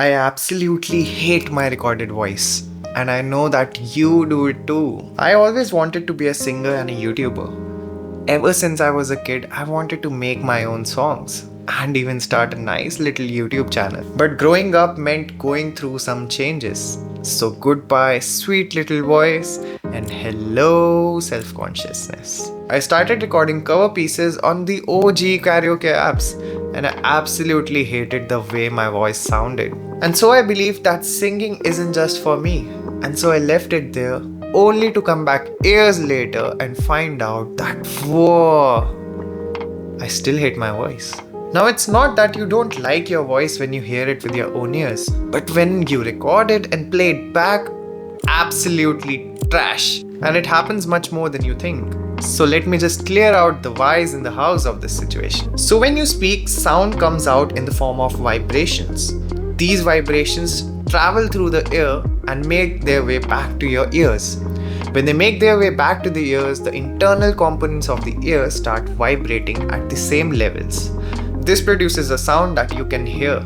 I absolutely hate my recorded voice, and I know that you do it too. I always wanted to be a singer and a YouTuber. Ever since I was a kid, I wanted to make my own songs and even start a nice little YouTube channel. But growing up meant going through some changes. So goodbye, sweet little voice, and hello, self-consciousness. I started recording cover pieces on the OG karaoke apps, and I absolutely hated the way my voice sounded. And so I believed that singing isn't just for me. And so I left it there, only to come back years later and find out that, whoa, I still hate my voice. Now, it's not that you don't like your voice when you hear it with your own ears, but when you record it and play it back, absolutely trash. And it happens much more than you think. So let me just clear out the whys in the house of this situation. So when you speak, sound comes out in the form of vibrations. These vibrations travel through the ear and make their way back to your ears. When they make their way back to the ears, the internal components of the ear start vibrating at the same levels. This produces a sound that you can hear.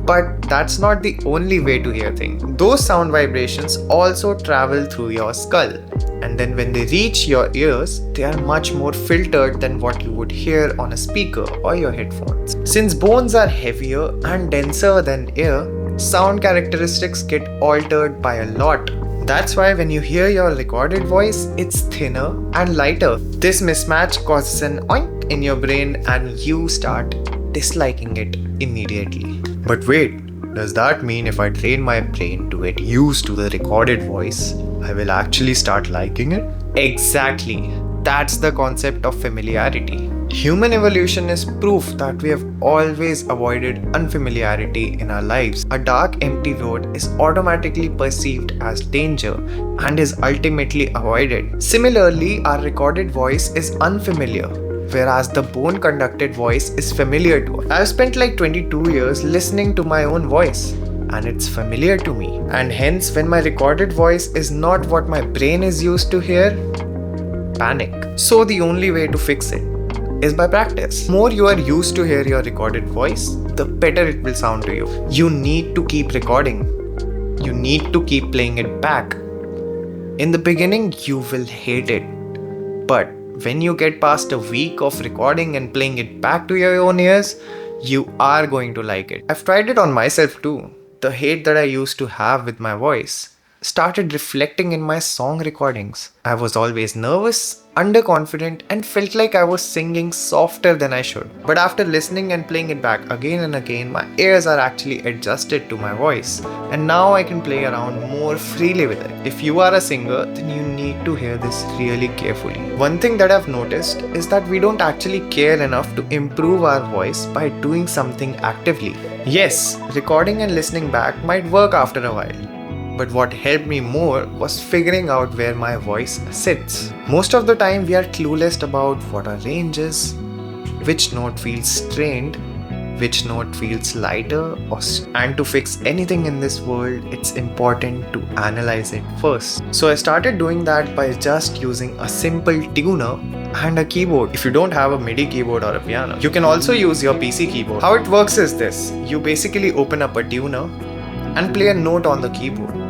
But that's not the only way to hear things. Those sound vibrations also travel through your skull. And then when they reach your ears, they are much more filtered than what you would hear on a speaker or your headphones. Since bones are heavier and denser than air, sound characteristics get altered by a lot. That's why when you hear your recorded voice, it's thinner and lighter. This mismatch causes an oink in your brain and you start disliking it immediately. But wait, does that mean if I train my brain to get used to the recorded voice, I will actually start liking it? Exactly. That's the concept of familiarity. Human evolution is proof that we have always avoided unfamiliarity in our lives. A dark, empty road is automatically perceived as danger and is ultimately avoided. Similarly, our recorded voice is unfamiliar, whereas the bone-conducted voice is familiar to us. I've spent like 22 years listening to my own voice, and it's familiar to me. And hence, when my recorded voice is not what my brain is used to hear, panic. So the only way to fix it is by practice. The more you are used to hear your recorded voice, the better it will sound to you. You need to keep recording. You need to keep playing it back. In the beginning, you will hate it. But when you get past a week of recording and playing it back to your own ears, you are going to like it. I've tried it on myself too. The hate that I used to have with my voice started reflecting in my song recordings. I was always nervous, underconfident, and felt like I was singing softer than I should. But after listening and playing it back again and again, my ears are actually adjusted to my voice, and now I can play around more freely with it. If you are a singer, then you need to hear this really carefully. One thing that I've noticed is that we don't actually care enough to improve our voice by doing something actively. Yes, recording and listening back might work after a while. But what helped me more was figuring out where my voice sits. Most of the time we are clueless about what our range is, which note feels strained, which note feels lighter, and to fix anything in this world, it's important to analyze it first. So I started doing that by just using a simple tuner and a keyboard. If you don't have a MIDI keyboard or a piano, you can also use your PC keyboard. How it works is this: you basically open up a tuner and play a note on the keyboard.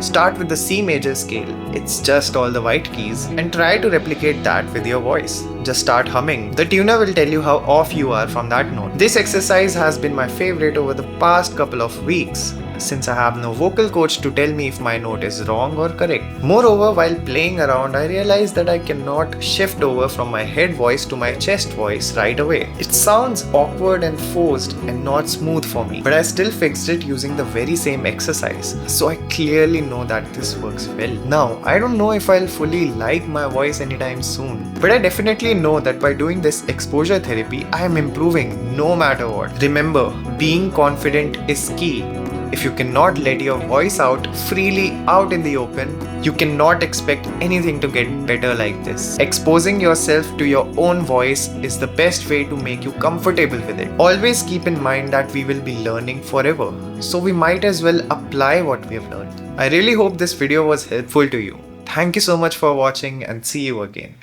Start with the C major scale, it's just all the white keys, and try to replicate that with your voice. Just start humming. The tuner will tell you how off you are from that note. This exercise has been my favorite over the past couple of weeks, since I have no vocal coach to tell me if my note is wrong or correct. Moreover, while playing around, I realized that I cannot shift over from my head voice to my chest voice right away. It sounds awkward and forced and not smooth for me, but I still fixed it using the very same exercise. So I clearly know that this works well. Now, I don't know if I'll fully like my voice anytime soon, but I definitely know that by doing this exposure therapy, I am improving no matter what. Remember, being confident is key. If you cannot let your voice out freely out in the open, you cannot expect anything to get better like this. Exposing yourself to your own voice is the best way to make you comfortable with it. Always keep in mind that we will be learning forever, so we might as well apply what we have learned. I really hope this video was helpful to you. Thank you so much for watching and see you again.